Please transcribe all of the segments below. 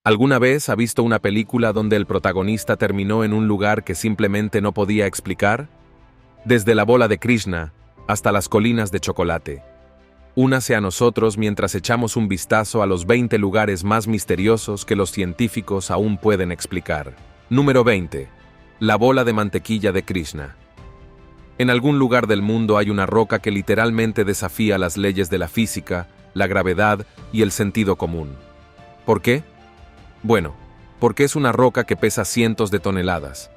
¿Alguna vez ha visto una película donde el protagonista terminó en un lugar que simplemente no podía explicar? Desde la bola de Krishna hasta las colinas de chocolate. Únase a nosotros mientras echamos un vistazo a los 20 lugares más misteriosos que los científicos aún pueden explicar. Número 20. La bola de mantequilla de Krishna. En algún lugar del mundo hay una roca que literalmente desafía las leyes de la física, la gravedad y el sentido común. ¿Por qué? Bueno, porque es una roca que pesa cientos de toneladas.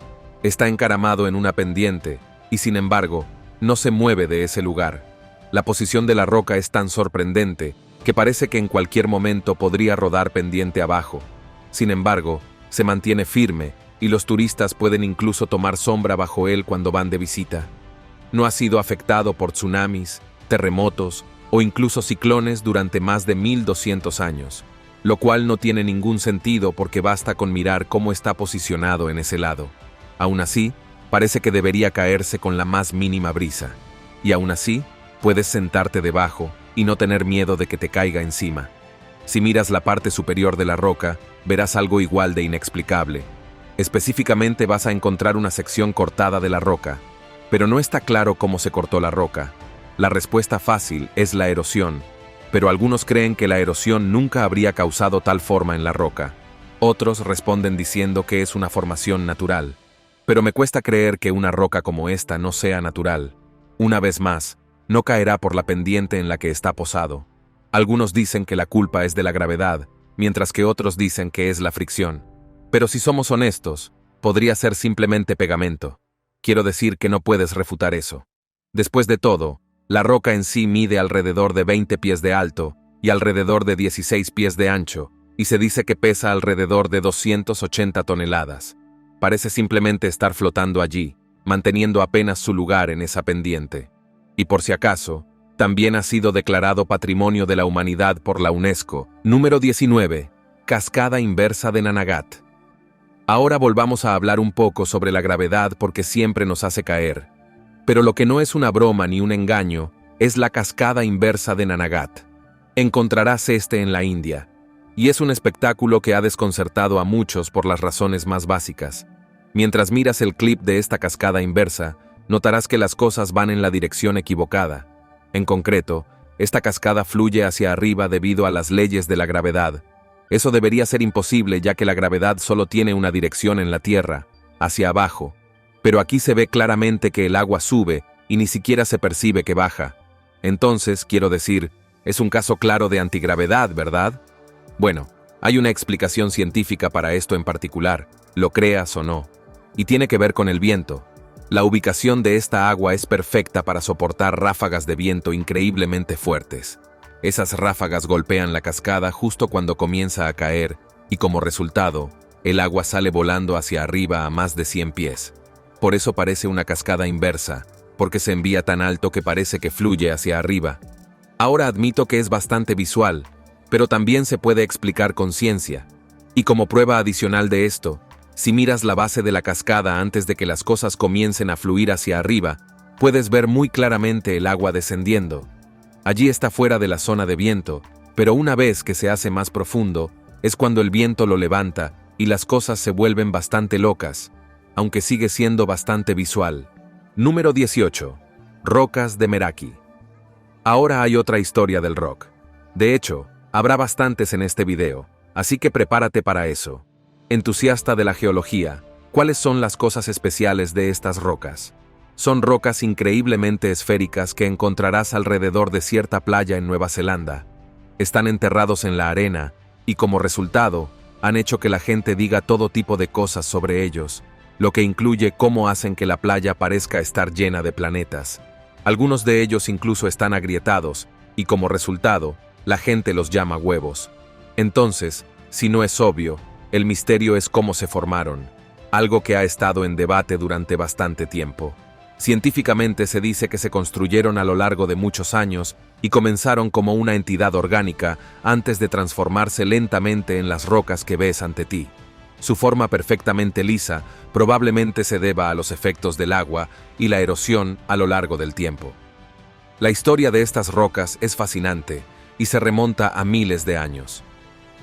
Está encaramado en una pendiente y, sin embargo, no se mueve de ese lugar. La posición de la roca es tan sorprendente que parece que en cualquier momento podría rodar pendiente abajo. Sin embargo, se mantiene firme y los turistas pueden incluso tomar sombra bajo él cuando van de visita. No ha sido afectado por tsunamis, terremotos o incluso ciclones durante más de 1200 años, lo cual no tiene ningún sentido porque basta con mirar cómo está posicionado en ese lado. Aún así, parece que debería caerse con la más mínima brisa. Y aún así, puedes sentarte debajo y no tener miedo de que te caiga encima. Si miras la parte superior de la roca, verás algo igual de inexplicable. Específicamente vas a encontrar una sección cortada de la roca, pero no está claro cómo se cortó la roca. La respuesta fácil es la erosión, pero algunos creen que la erosión nunca habría causado tal forma en la roca. Otros responden diciendo que es una formación natural. Pero me cuesta creer que una roca como esta no sea natural. Una vez más, no caerá por la pendiente en la que está posado. Algunos dicen que la culpa es de la gravedad, mientras que otros dicen que es la fricción. Pero si somos honestos, podría ser simplemente pegamento. Quiero decir que no puedes refutar eso. Después de todo, la roca en sí mide alrededor de 20 pies de alto y alrededor de 16 pies de ancho, y se dice que pesa alrededor de 280 toneladas. Parece simplemente estar flotando allí, manteniendo apenas su lugar en esa pendiente. Y por si acaso, también ha sido declarado Patrimonio de la Humanidad por la UNESCO. Número 19. Cascada inversa de Nanagat. Ahora volvamos a hablar un poco sobre la gravedad porque siempre nos hace caer. Pero lo que no es una broma ni un engaño es la cascada inversa de Nanagat. Encontrarás este en la India. Y es un espectáculo que ha desconcertado a muchos por las razones más básicas. Mientras miras el clip de esta cascada inversa, notarás que las cosas van en la dirección equivocada. En concreto, esta cascada fluye hacia arriba debido a las leyes de la gravedad. Eso debería ser imposible ya que la gravedad solo tiene una dirección en la Tierra, hacia abajo. Pero aquí se ve claramente que el agua sube y ni siquiera se percibe que baja. Entonces, quiero decir, es un caso claro de antigravedad, ¿verdad? Bueno, hay una explicación científica para esto en particular, lo creas o no. Y tiene que ver con el viento. La ubicación de esta agua es perfecta para soportar ráfagas de viento increíblemente fuertes. Esas ráfagas golpean la cascada justo cuando comienza a caer, y como resultado, el agua sale volando hacia arriba a más de 100 pies. Por eso parece una cascada inversa, porque se envía tan alto que parece que fluye hacia arriba. Ahora admito que es bastante visual, pero también se puede explicar con ciencia. Y como prueba adicional de esto, si miras la base de la cascada antes de que las cosas comiencen a fluir hacia arriba, puedes ver muy claramente el agua descendiendo. Allí está fuera de la zona de viento, pero una vez que se hace más profundo, es cuando el viento lo levanta y las cosas se vuelven bastante locas, aunque sigue siendo bastante visual. Número 18. Rocas de Meraki. Ahora hay otra historia del rock. De hecho, habrá bastantes en este video, así que prepárate para eso. Entusiasta de la geología, ¿cuáles son las cosas especiales de estas rocas? Son rocas increíblemente esféricas que encontrarás alrededor de cierta playa en Nueva Zelanda. Están enterrados en la arena, y como resultado, han hecho que la gente diga todo tipo de cosas sobre ellos, lo que incluye cómo hacen que la playa parezca estar llena de planetas. Algunos de ellos incluso están agrietados, y como resultado, la gente los llama huevos. Entonces, si no es obvio, el misterio es cómo se formaron, algo que ha estado en debate durante bastante tiempo. Científicamente se dice que se construyeron a lo largo de muchos años y comenzaron como una entidad orgánica antes de transformarse lentamente en las rocas que ves ante ti. Su forma perfectamente lisa probablemente se deba a los efectos del agua y la erosión a lo largo del tiempo. La historia de estas rocas es fascinante y se remonta a miles de años.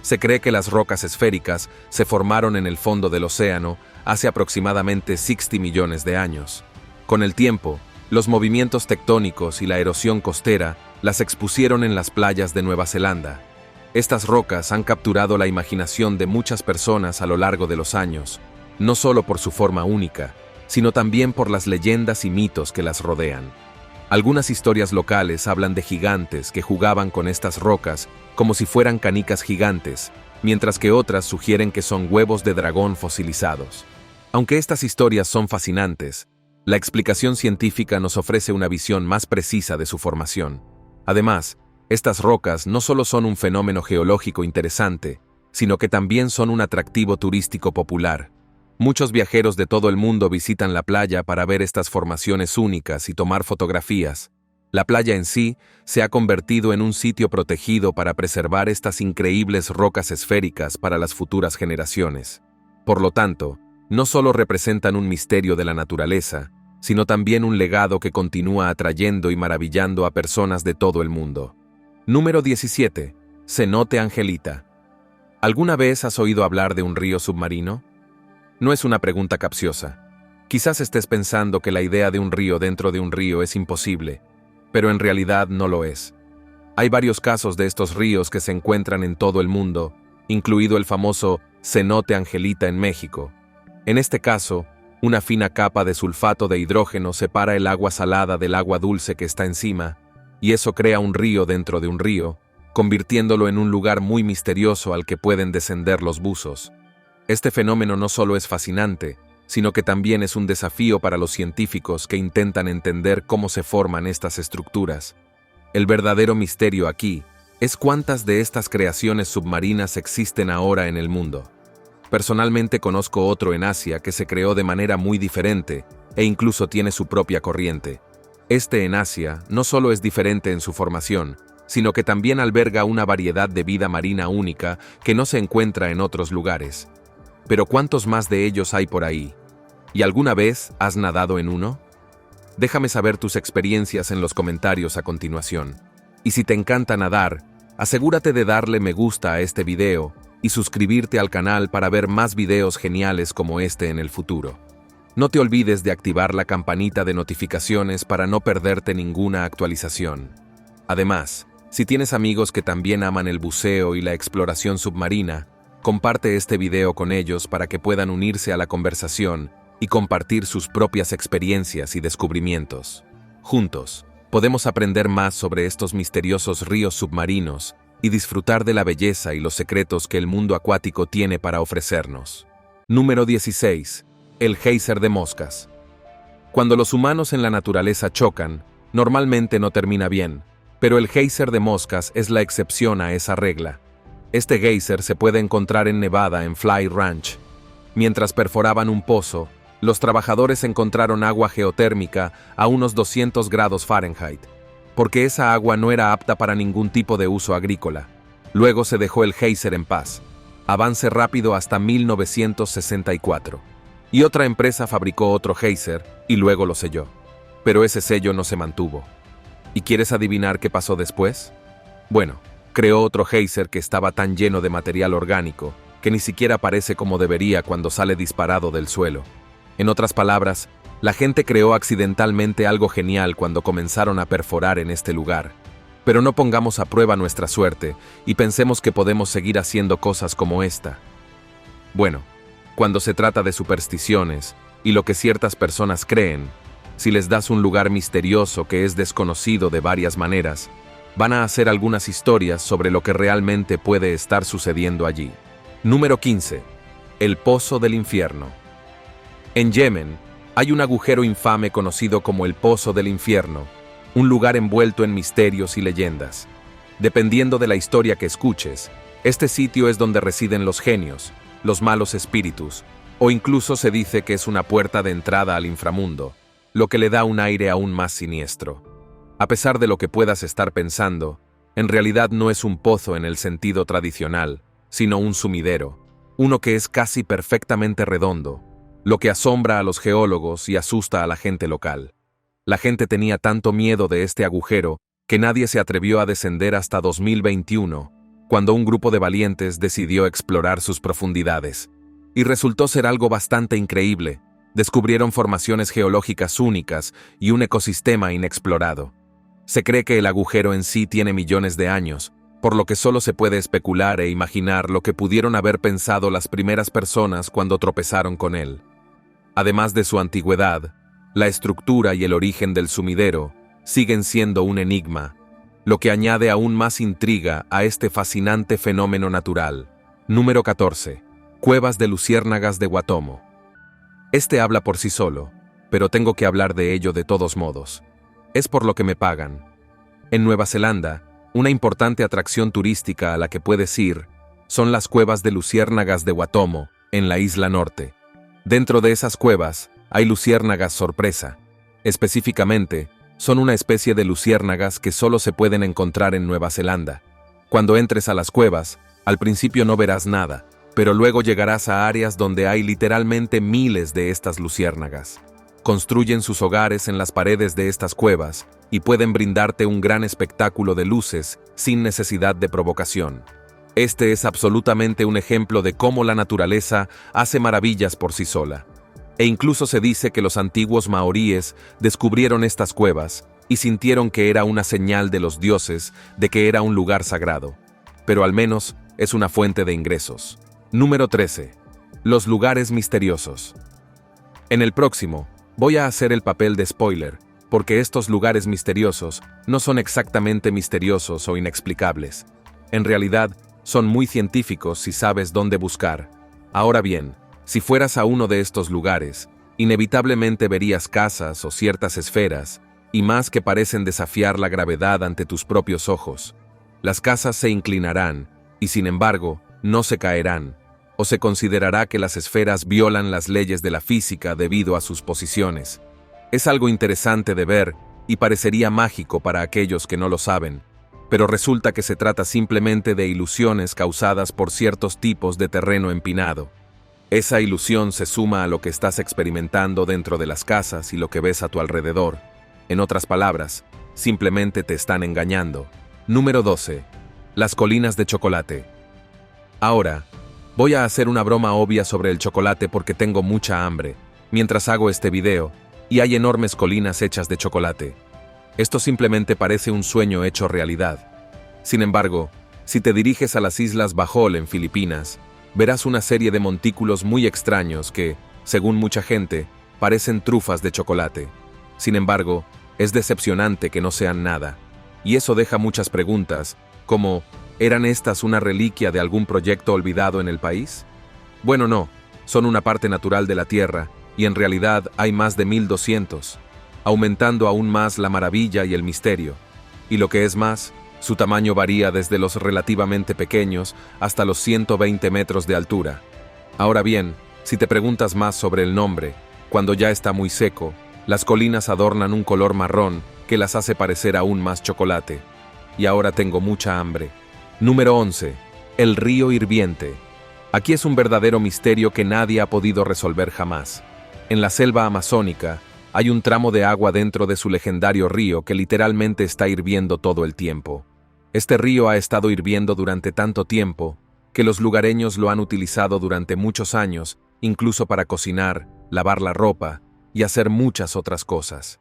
Se cree que las rocas esféricas se formaron en el fondo del océano hace aproximadamente 60 millones de años. Con el tiempo, los movimientos tectónicos y la erosión costera las expusieron en las playas de Nueva Zelanda. Estas rocas han capturado la imaginación de muchas personas a lo largo de los años, no solo por su forma única, sino también por las leyendas y mitos que las rodean. Algunas historias locales hablan de gigantes que jugaban con estas rocas como si fueran canicas gigantes, mientras que otras sugieren que son huevos de dragón fosilizados. Aunque estas historias son fascinantes, la explicación científica nos ofrece una visión más precisa de su formación. Además, estas rocas no solo son un fenómeno geológico interesante, sino que también son un atractivo turístico popular. Muchos viajeros de todo el mundo visitan la playa para ver estas formaciones únicas y tomar fotografías. La playa en sí se ha convertido en un sitio protegido para preservar estas increíbles rocas esféricas para las futuras generaciones. Por lo tanto, no solo representan un misterio de la naturaleza, sino también un legado que continúa atrayendo y maravillando a personas de todo el mundo. Número 17. Cenote Angelita. ¿Alguna vez has oído hablar de un río submarino? No es una pregunta capciosa. Quizás estés pensando que la idea de un río dentro de un río es imposible, pero en realidad no lo es. Hay varios casos de estos ríos que se encuentran en todo el mundo, incluido el famoso Cenote Angelita en México. En este caso, una fina capa de sulfato de hidrógeno separa el agua salada del agua dulce que está encima, y eso crea un río dentro de un río, convirtiéndolo en un lugar muy misterioso al que pueden descender los buzos. Este fenómeno no solo es fascinante, sino que también es un desafío para los científicos que intentan entender cómo se forman estas estructuras. El verdadero misterio aquí es cuántas de estas creaciones submarinas existen ahora en el mundo. Personalmente conozco otro en Asia que se creó de manera muy diferente e incluso tiene su propia corriente. Este en Asia no solo es diferente en su formación, sino que también alberga una variedad de vida marina única que no se encuentra en otros lugares. Pero ¿cuántos más de ellos hay por ahí? ¿Y alguna vez has nadado en uno? Déjame saber tus experiencias en los comentarios a continuación. Y si te encanta nadar, asegúrate de darle me gusta a este video y suscribirte al canal para ver más videos geniales como este en el futuro. No te olvides de activar la campanita de notificaciones para no perderte ninguna actualización. Además, si tienes amigos que también aman el buceo y la exploración submarina, comparte este video con ellos para que puedan unirse a la conversación y compartir sus propias experiencias y descubrimientos. Juntos, podemos aprender más sobre estos misteriosos ríos submarinos y disfrutar de la belleza y los secretos que el mundo acuático tiene para ofrecernos. Número 16. El geyser de moscas. Cuando los humanos en la naturaleza chocan, normalmente no termina bien, pero el geyser de moscas es la excepción a esa regla. Este geyser se puede encontrar en Nevada, en Fly Ranch. Mientras perforaban un pozo, los trabajadores encontraron agua geotérmica a unos 200 grados Fahrenheit, porque esa agua no era apta para ningún tipo de uso agrícola. Luego se dejó el geyser en paz. Avance rápido hasta 1964. Y otra empresa fabricó otro geyser y luego lo selló. Pero ese sello no se mantuvo. ¿Y quieres adivinar qué pasó después? Bueno, creó otro geyser que estaba tan lleno de material orgánico que ni siquiera parece como debería cuando sale disparado del suelo. En otras palabras, la gente creó accidentalmente algo genial cuando comenzaron a perforar en este lugar. Pero no pongamos a prueba nuestra suerte y pensemos que podemos seguir haciendo cosas como esta. Bueno, cuando se trata de supersticiones y lo que ciertas personas creen, si les das un lugar misterioso que es desconocido de varias maneras, van a hacer algunas historias sobre lo que realmente puede estar sucediendo allí. Número 15. El Pozo del Infierno. En Yemen, hay un agujero infame conocido como el Pozo del Infierno, un lugar envuelto en misterios y leyendas. Dependiendo de la historia que escuches, este sitio es donde residen los genios, los malos espíritus, o incluso se dice que es una puerta de entrada al inframundo, lo que le da un aire aún más siniestro. A pesar de lo que puedas estar pensando, en realidad no es un pozo en el sentido tradicional, sino un sumidero, uno que es casi perfectamente redondo, lo que asombra a los geólogos y asusta a la gente local. La gente tenía tanto miedo de este agujero que nadie se atrevió a descender hasta 2021, cuando un grupo de valientes decidió explorar sus profundidades. Y resultó ser algo bastante increíble. Descubrieron formaciones geológicas únicas y un ecosistema inexplorado. Se cree que el agujero en sí tiene millones de años, por lo que solo se puede especular e imaginar lo que pudieron haber pensado las primeras personas cuando tropezaron con él. Además de su antigüedad, la estructura y el origen del sumidero siguen siendo un enigma, lo que añade aún más intriga a este fascinante fenómeno natural. Número 14. Cuevas de luciérnagas de Watomo. Este habla por sí solo, pero tengo que hablar de ello de todos modos. Es por lo que me pagan. En Nueva Zelanda, una importante atracción turística a la que puedes ir son las cuevas de luciérnagas de Watomo, en la isla norte. Dentro de esas cuevas hay luciérnagas sorpresa. Específicamente, son una especie de luciérnagas que solo se pueden encontrar en Nueva Zelanda. Cuando entres a las cuevas, al principio no verás nada, pero luego llegarás a áreas donde hay literalmente miles de estas luciérnagas. Construyen sus hogares en las paredes de estas cuevas y pueden brindarte un gran espectáculo de luces sin necesidad de provocación. Este es absolutamente un ejemplo de cómo la naturaleza hace maravillas por sí sola. E incluso se dice que los antiguos maoríes descubrieron estas cuevas y sintieron que era una señal de los dioses de que era un lugar sagrado. Pero al menos es una fuente de ingresos. Número 13. Los lugares misteriosos. En el próximo, voy a hacer el papel de spoiler, porque estos lugares misteriosos no son exactamente misteriosos o inexplicables. En realidad, son muy científicos si sabes dónde buscar. Ahora bien, si fueras a uno de estos lugares, inevitablemente verías casas o ciertas esferas, y más que parecen desafiar la gravedad ante tus propios ojos. Las casas se inclinarán, y sin embargo, no se caerán, o se considerará que las esferas violan las leyes de la física debido a sus posiciones. Es algo interesante de ver, y parecería mágico para aquellos que no lo saben, pero resulta que se trata simplemente de ilusiones causadas por ciertos tipos de terreno empinado. Esa ilusión se suma a lo que estás experimentando dentro de las casas y lo que ves a tu alrededor. En otras palabras, simplemente te están engañando. Número 12. Las colinas de chocolate. Ahora, voy a hacer una broma obvia sobre el chocolate porque tengo mucha hambre, mientras hago este video, y hay enormes colinas hechas de chocolate. Esto simplemente parece un sueño hecho realidad. Sin embargo, si te diriges a las Islas Bohol en Filipinas, verás una serie de montículos muy extraños que, según mucha gente, parecen trufas de chocolate. Sin embargo, es decepcionante que no sean nada. Y eso deja muchas preguntas, como, ¿eran estas una reliquia de algún proyecto olvidado en el país? Bueno, no, son una parte natural de la Tierra, y en realidad hay más de 1200, aumentando aún más la maravilla y el misterio. Y lo que es más, su tamaño varía desde los relativamente pequeños hasta los 120 metros de altura. Ahora bien, si te preguntas más sobre el nombre, cuando ya está muy seco, las colinas adornan un color marrón que las hace parecer aún más chocolate. Y ahora tengo mucha hambre. Número 11. El río hirviente. Aquí es un verdadero misterio que nadie ha podido resolver jamás. En la selva amazónica, hay un tramo de agua dentro de su legendario río que literalmente está hirviendo todo el tiempo. Este río ha estado hirviendo durante tanto tiempo que los lugareños lo han utilizado durante muchos años, incluso para cocinar, lavar la ropa y hacer muchas otras cosas.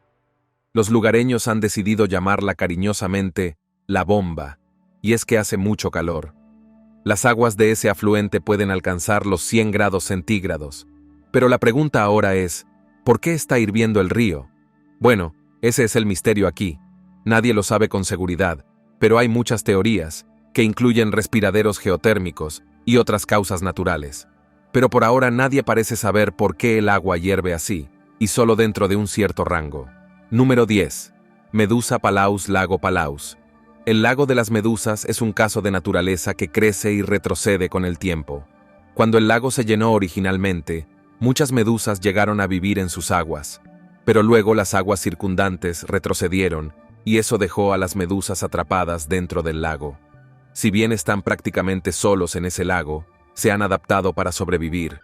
Los lugareños han decidido llamarla cariñosamente la bomba, y es que hace mucho calor. Las aguas de ese afluente pueden alcanzar los 100 grados centígrados. Pero la pregunta ahora es, ¿por qué está hirviendo el río? Bueno, ese es el misterio aquí. Nadie lo sabe con seguridad, pero hay muchas teorías, que incluyen respiraderos geotérmicos y otras causas naturales. Pero por ahora nadie parece saber por qué el agua hierve así, y solo dentro de un cierto rango. Número 10. Medusa Palaus Lago Palaus. El lago de las medusas es un caso de naturaleza que crece y retrocede con el tiempo. Cuando el lago se llenó originalmente, muchas medusas llegaron a vivir en sus aguas, pero luego las aguas circundantes retrocedieron y eso dejó a las medusas atrapadas dentro del lago. Si bien están prácticamente solos en ese lago, se han adaptado para sobrevivir,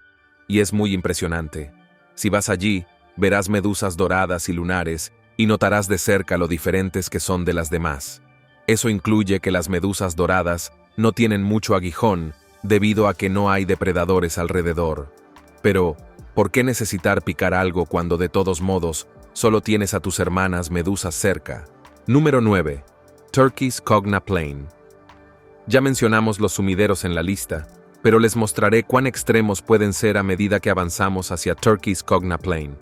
y es muy impresionante. Si vas allí, verás medusas doradas y lunares y notarás de cerca lo diferentes que son de las demás. Eso incluye que las medusas doradas no tienen mucho aguijón debido a que no hay depredadores alrededor. Pero, ¿por qué necesitar picar algo cuando de todos modos solo tienes a tus hermanas medusas cerca? Número 9. Turkey's Cogna Plain. Ya mencionamos los sumideros en la lista, pero les mostraré cuán extremos pueden ser a medida que avanzamos hacia Turkey's Cogna Plain.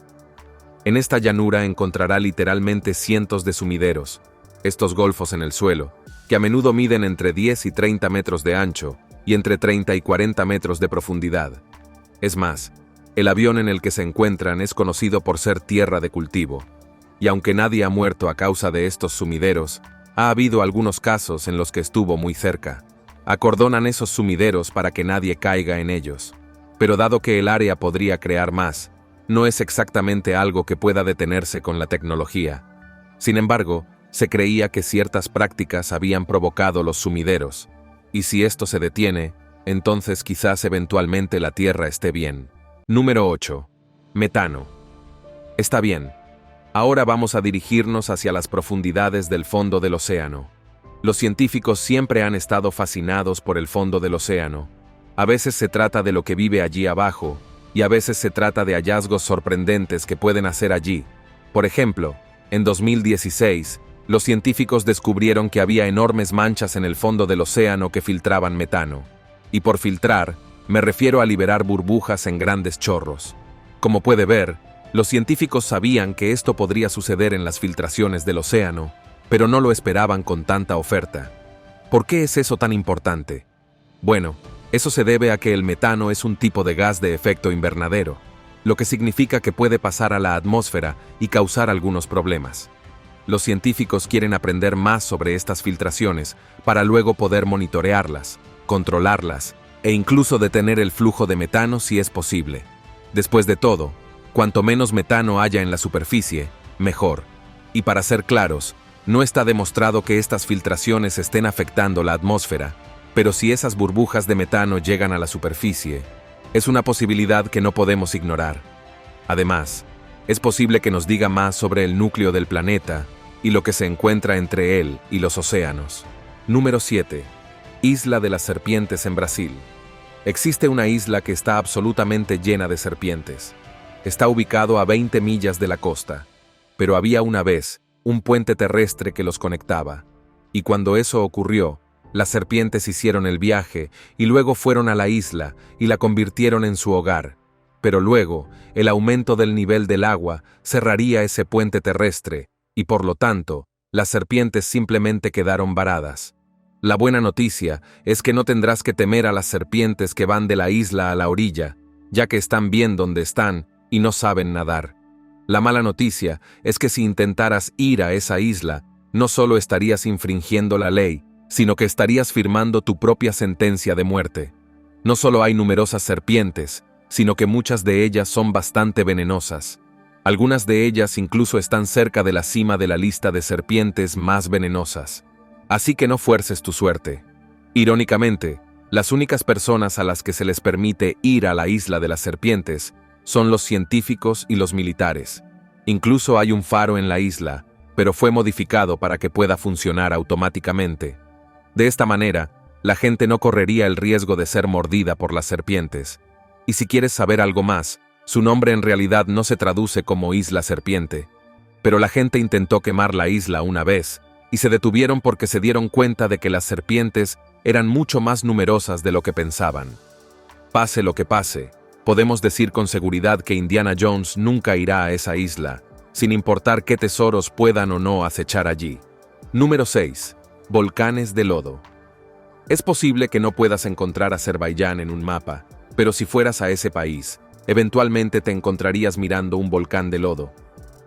En esta llanura encontrará literalmente cientos de sumideros, estos golfos en el suelo, que a menudo miden entre 10 y 30 metros de ancho y entre 30 y 40 metros de profundidad. Es más, el avión en el que se encuentran es conocido por ser tierra de cultivo, y aunque nadie ha muerto a causa de estos sumideros, ha habido algunos casos en los que estuvo muy cerca. Acordonan esos sumideros para que nadie caiga en ellos, pero dado que el área podría crear más, no es exactamente algo que pueda detenerse con la tecnología. Sin embargo, se creía que ciertas prácticas habían provocado los sumideros, y si esto se detiene, entonces quizás eventualmente la Tierra esté bien. Número 8. Metano. Está bien. Ahora vamos a dirigirnos hacia las profundidades del fondo del océano. Los científicos siempre han estado fascinados por el fondo del océano. A veces se trata de lo que vive allí abajo, y a veces se trata de hallazgos sorprendentes que pueden hacer allí. Por ejemplo, en 2016, los científicos descubrieron que había enormes manchas en el fondo del océano que filtraban metano. Y por filtrar, me refiero a liberar burbujas en grandes chorros. Como puede ver, los científicos sabían que esto podría suceder en las filtraciones del océano, pero no lo esperaban con tanta oferta. ¿Por qué es eso tan importante? Bueno, eso se debe a que el metano es un tipo de gas de efecto invernadero, lo que significa que puede pasar a la atmósfera y causar algunos problemas. Los científicos quieren aprender más sobre estas filtraciones para luego poder monitorearlas, controlarlas e incluso detener el flujo de metano si es posible. Después de todo, cuanto menos metano haya en la superficie, mejor. Y para ser claros, no está demostrado que estas filtraciones estén afectando la atmósfera, pero si esas burbujas de metano llegan a la superficie, es una posibilidad que no podemos ignorar. Además, es posible que nos diga más sobre el núcleo del planeta y lo que se encuentra entre él y los océanos. Número 7. Isla de las Serpientes en Brasil. Existe una isla que está absolutamente llena de serpientes. Está ubicado a 20 millas de la costa, pero había una vez un puente terrestre que los conectaba, y cuando eso ocurrió, las serpientes hicieron el viaje y luego fueron a la isla y la convirtieron en su hogar. Pero luego, el aumento del nivel del agua cerraría ese puente terrestre, y por lo tanto, las serpientes simplemente quedaron varadas. La buena noticia es que no tendrás que temer a las serpientes que van de la isla a la orilla, ya que están bien donde están y no saben nadar. La mala noticia es que si intentaras ir a esa isla, no solo estarías infringiendo la ley, sino que estarías firmando tu propia sentencia de muerte. No solo hay numerosas serpientes, sino que muchas de ellas son bastante venenosas. Algunas de ellas incluso están cerca de la cima de la lista de serpientes más venenosas. Así que no fuerces tu suerte. Irónicamente, las únicas personas a las que se les permite ir a la isla de las serpientes son los científicos y los militares. Incluso hay un faro en la isla, pero fue modificado para que pueda funcionar automáticamente. De esta manera, la gente no correría el riesgo de ser mordida por las serpientes. Y si quieres saber algo más, su nombre en realidad no se traduce como Isla Serpiente. Pero la gente intentó quemar la isla una vez, y se detuvieron porque se dieron cuenta de que las serpientes eran mucho más numerosas de lo que pensaban. Pase lo que pase, podemos decir con seguridad que Indiana Jones nunca irá a esa isla, sin importar qué tesoros puedan o no acechar allí. Número 6. Volcanes de lodo. Es posible que no puedas encontrar Azerbaiyán en un mapa, pero si fueras a ese país, eventualmente te encontrarías mirando un volcán de lodo.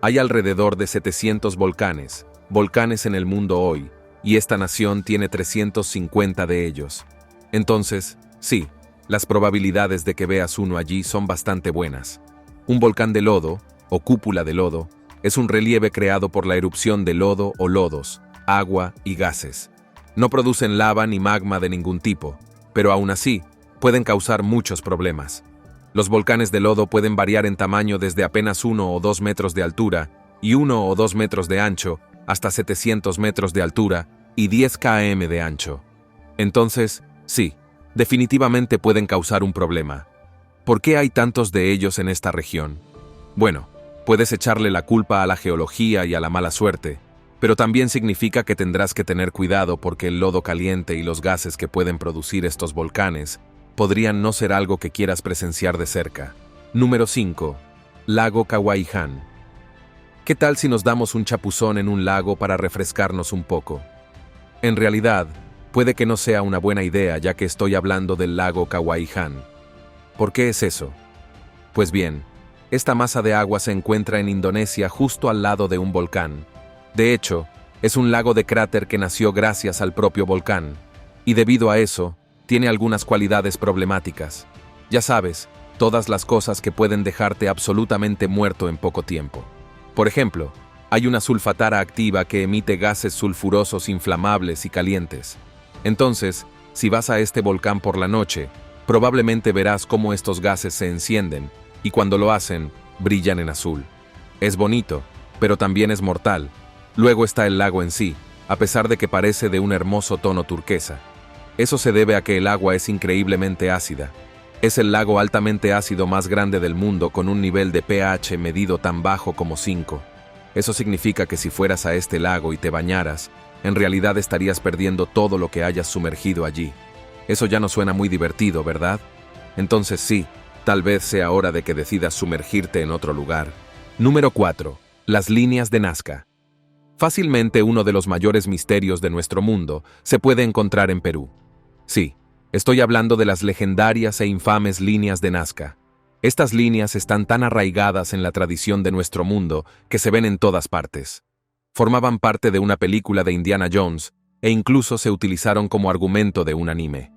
Hay alrededor de 700 volcanes en el mundo hoy, y esta nación tiene 350 de ellos. Entonces, sí, las probabilidades de que veas uno allí son bastante buenas. Un volcán de lodo, o cúpula de lodo, es un relieve creado por la erupción de lodo o lodos, agua y gases. No producen lava ni magma de ningún tipo, pero aún así, pueden causar muchos problemas. Los volcanes de lodo pueden variar en tamaño desde apenas 1 o 2 metros de altura y 1 o 2 metros de ancho hasta 700 metros de altura y 10 km de ancho. Entonces, sí, definitivamente pueden causar un problema. ¿Por qué hay tantos de ellos en esta región? Bueno, puedes echarle la culpa a la geología y a la mala suerte, pero también significa que tendrás que tener cuidado porque el lodo caliente y los gases que pueden producir estos volcanes podrían no ser algo que quieras presenciar de cerca. Número 5. Lago Cahuaiján. ¿Qué tal si nos damos un chapuzón en un lago para refrescarnos un poco? En realidad, puede que no sea una buena idea ya que estoy hablando del lago Cahuaiján. ¿Por qué es eso? Pues bien, esta masa de agua se encuentra en Indonesia justo al lado de un volcán. De hecho, es un lago de cráter que nació gracias al propio volcán, y debido a eso, tiene algunas cualidades problemáticas. Ya sabes, todas las cosas que pueden dejarte absolutamente muerto en poco tiempo. Por ejemplo, hay una sulfatara activa que emite gases sulfurosos inflamables y calientes. Entonces, si vas a este volcán por la noche, probablemente verás cómo estos gases se encienden, y cuando lo hacen, brillan en azul. Es bonito, pero también es mortal. Luego está el lago en sí, a pesar de que parece de un hermoso tono turquesa. Eso se debe a que el agua es increíblemente ácida. Es el lago altamente ácido más grande del mundo con un nivel de pH medido tan bajo como 5. Eso significa que si fueras a este lago y te bañaras, en realidad estarías perdiendo todo lo que hayas sumergido allí. Eso ya no suena muy divertido, ¿verdad? Entonces sí, tal vez sea hora de que decidas sumergirte en otro lugar. Número 4. Las líneas de Nazca. Fácilmente uno de los mayores misterios de nuestro mundo se puede encontrar en Perú. Sí, estoy hablando de las legendarias e infames líneas de Nazca. Estas líneas están tan arraigadas en la tradición de nuestro mundo que se ven en todas partes. Formaban parte de una película de Indiana Jones e incluso se utilizaron como argumento de un anime.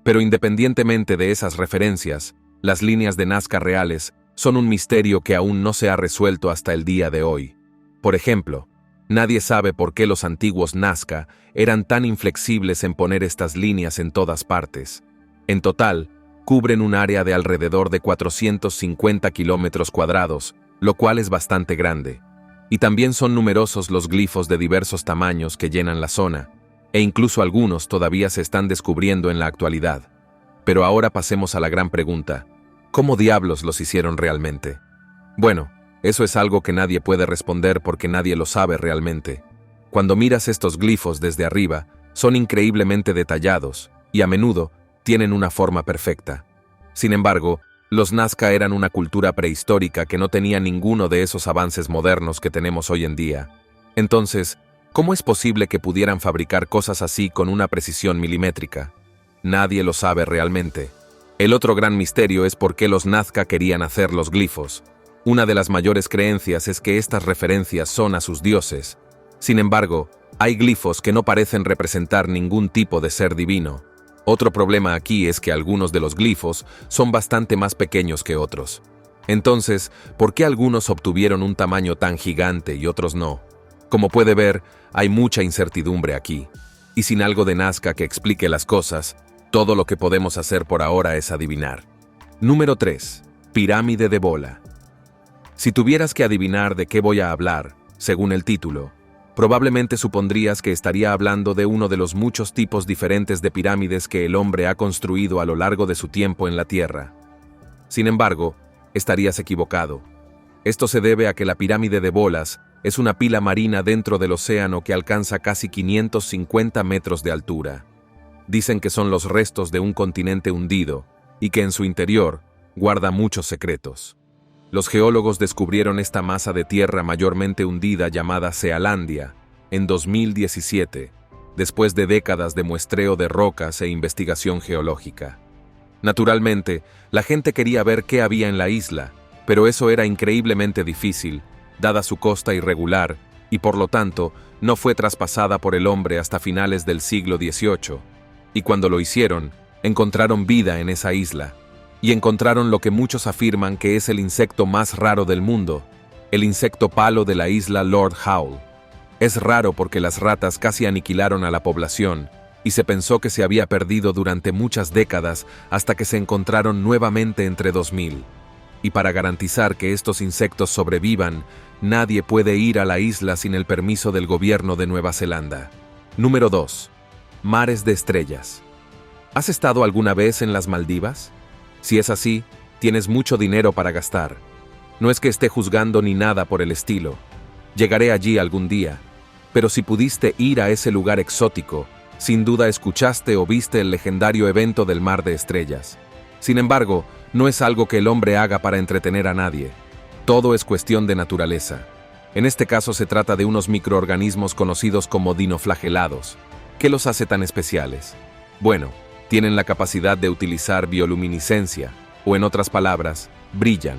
Pero independientemente de esas referencias, las líneas de Nazca reales son un misterio que aún no se ha resuelto hasta el día de hoy. Por ejemplo, nadie sabe por qué los antiguos Nazca eran tan inflexibles en poner estas líneas en todas partes. En total, cubren un área de alrededor de 450 kilómetros cuadrados, lo cual es bastante grande. Y también son numerosos los glifos de diversos tamaños que llenan la zona, e incluso algunos todavía se están descubriendo en la actualidad. Pero ahora pasemos a la gran pregunta: ¿cómo diablos los hicieron realmente? Bueno, eso es algo que nadie puede responder porque nadie lo sabe realmente. Cuando miras estos glifos desde arriba, son increíblemente detallados, y a menudo tienen una forma perfecta. Sin embargo, los Nazca eran una cultura prehistórica que no tenía ninguno de esos avances modernos que tenemos hoy en día. Entonces, ¿cómo es posible que pudieran fabricar cosas así con una precisión milimétrica? Nadie lo sabe realmente. El otro gran misterio es por qué los Nazca querían hacer los glifos. Una de las mayores creencias es que estas referencias son a sus dioses. Sin embargo, hay glifos que no parecen representar ningún tipo de ser divino. Otro problema aquí es que algunos de los glifos son bastante más pequeños que otros. Entonces, ¿por qué algunos obtuvieron un tamaño tan gigante y otros no? Como puede ver, hay mucha incertidumbre aquí. Y sin algo de Nazca que explique las cosas, todo lo que podemos hacer por ahora es adivinar. Número 3. Pirámide de bola. Si tuvieras que adivinar de qué voy a hablar, según el título, probablemente supondrías que estaría hablando de uno de los muchos tipos diferentes de pirámides que el hombre ha construido a lo largo de su tiempo en la Tierra. Sin embargo, estarías equivocado. Esto se debe a que la pirámide de bolas es una pila marina dentro del océano que alcanza casi 550 metros de altura. Dicen que son los restos de un continente hundido y que en su interior guarda muchos secretos. Los geólogos descubrieron esta masa de tierra mayormente hundida llamada Sealandia en 2017, después de décadas de muestreo de rocas e investigación geológica. Naturalmente, la gente quería ver qué había en la isla, pero eso era increíblemente difícil, dada su costa irregular, y por lo tanto, no fue traspasada por el hombre hasta finales del siglo XVIII. Y cuando lo hicieron, encontraron vida en esa isla. Y encontraron lo que muchos afirman que es el insecto más raro del mundo, el insecto palo de la isla Lord Howe. Es raro porque las ratas casi aniquilaron a la población, y se pensó que se había perdido durante muchas décadas hasta que se encontraron nuevamente entre 2000. Y para garantizar que estos insectos sobrevivan, nadie puede ir a la isla sin el permiso del gobierno de Nueva Zelanda. Número 2. Mares de estrellas. ¿Has estado alguna vez en las Maldivas? Si es así, tienes mucho dinero para gastar. No es que esté juzgando ni nada por el estilo. Llegaré allí algún día. Pero si pudiste ir a ese lugar exótico, sin duda escuchaste o viste el legendario evento del Mar de Estrellas. Sin embargo, no es algo que el hombre haga para entretener a nadie. Todo es cuestión de naturaleza. En este caso se trata de unos microorganismos conocidos como dinoflagelados. ¿Qué los hace tan especiales? Bueno, tienen la capacidad de utilizar bioluminiscencia, o en otras palabras, brillan.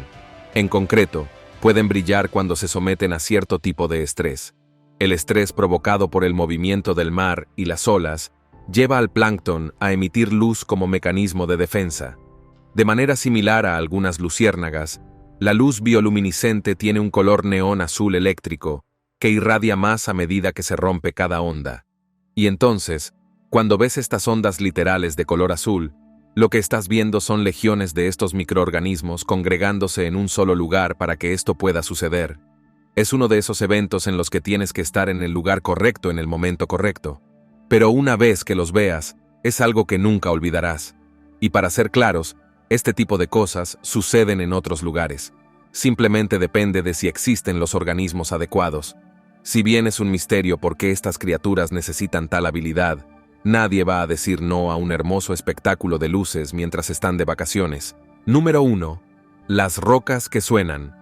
En concreto, pueden brillar cuando se someten a cierto tipo de estrés. El estrés provocado por el movimiento del mar y las olas lleva al plancton a emitir luz como mecanismo de defensa. De manera similar a algunas luciérnagas, la luz bioluminiscente tiene un color neón azul eléctrico que irradia más a medida que se rompe cada onda. Y entonces, cuando ves estas ondas literales de color azul, lo que estás viendo son legiones de estos microorganismos congregándose en un solo lugar para que esto pueda suceder. Es uno de esos eventos en los que tienes que estar en el lugar correcto en el momento correcto. Pero una vez que los veas, es algo que nunca olvidarás. Y para ser claros, este tipo de cosas suceden en otros lugares. Simplemente depende de si existen los organismos adecuados. Si bien es un misterio por qué estas criaturas necesitan tal habilidad, nadie va a decir no a un hermoso espectáculo de luces mientras están de vacaciones. Número 1. Las rocas que suenan.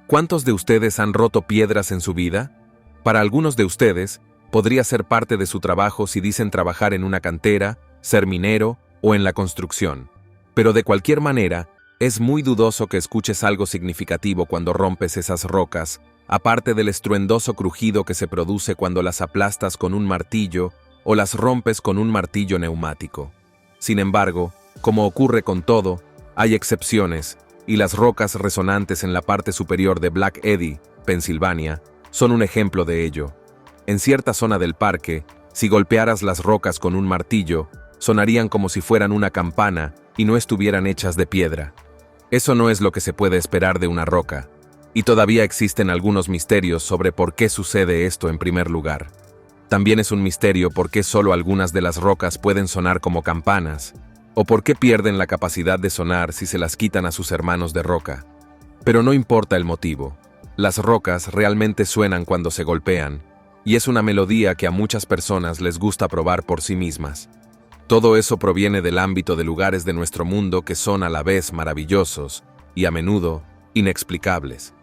¿Cuántos de ustedes han roto piedras en su vida? Para algunos de ustedes, podría ser parte de su trabajo si dicen trabajar en una cantera, ser minero o en la construcción. Pero de cualquier manera, es muy dudoso que escuches algo significativo cuando rompes esas rocas, aparte del estruendoso crujido que se produce cuando las aplastas con un martillo o las rompes con un martillo neumático. Sin embargo, como ocurre con todo, hay excepciones, y las rocas resonantes en la parte superior de Black Eddy, Pensilvania, son un ejemplo de ello. En cierta zona del parque, si golpearas las rocas con un martillo, sonarían como si fueran una campana y no estuvieran hechas de piedra. Eso no es lo que se puede esperar de una roca, y todavía existen algunos misterios sobre por qué sucede esto en primer lugar. También es un misterio por qué solo algunas de las rocas pueden sonar como campanas, o por qué pierden la capacidad de sonar si se las quitan a sus hermanos de roca. Pero no importa el motivo, las rocas realmente suenan cuando se golpean, y es una melodía que a muchas personas les gusta probar por sí mismas. Todo eso proviene del ámbito de lugares de nuestro mundo que son a la vez maravillosos y a menudo inexplicables.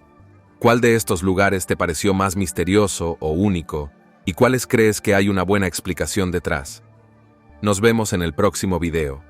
¿Cuál de estos lugares te pareció más misterioso o único? ¿Y cuáles crees que hay una buena explicación detrás? Nos vemos en el próximo video.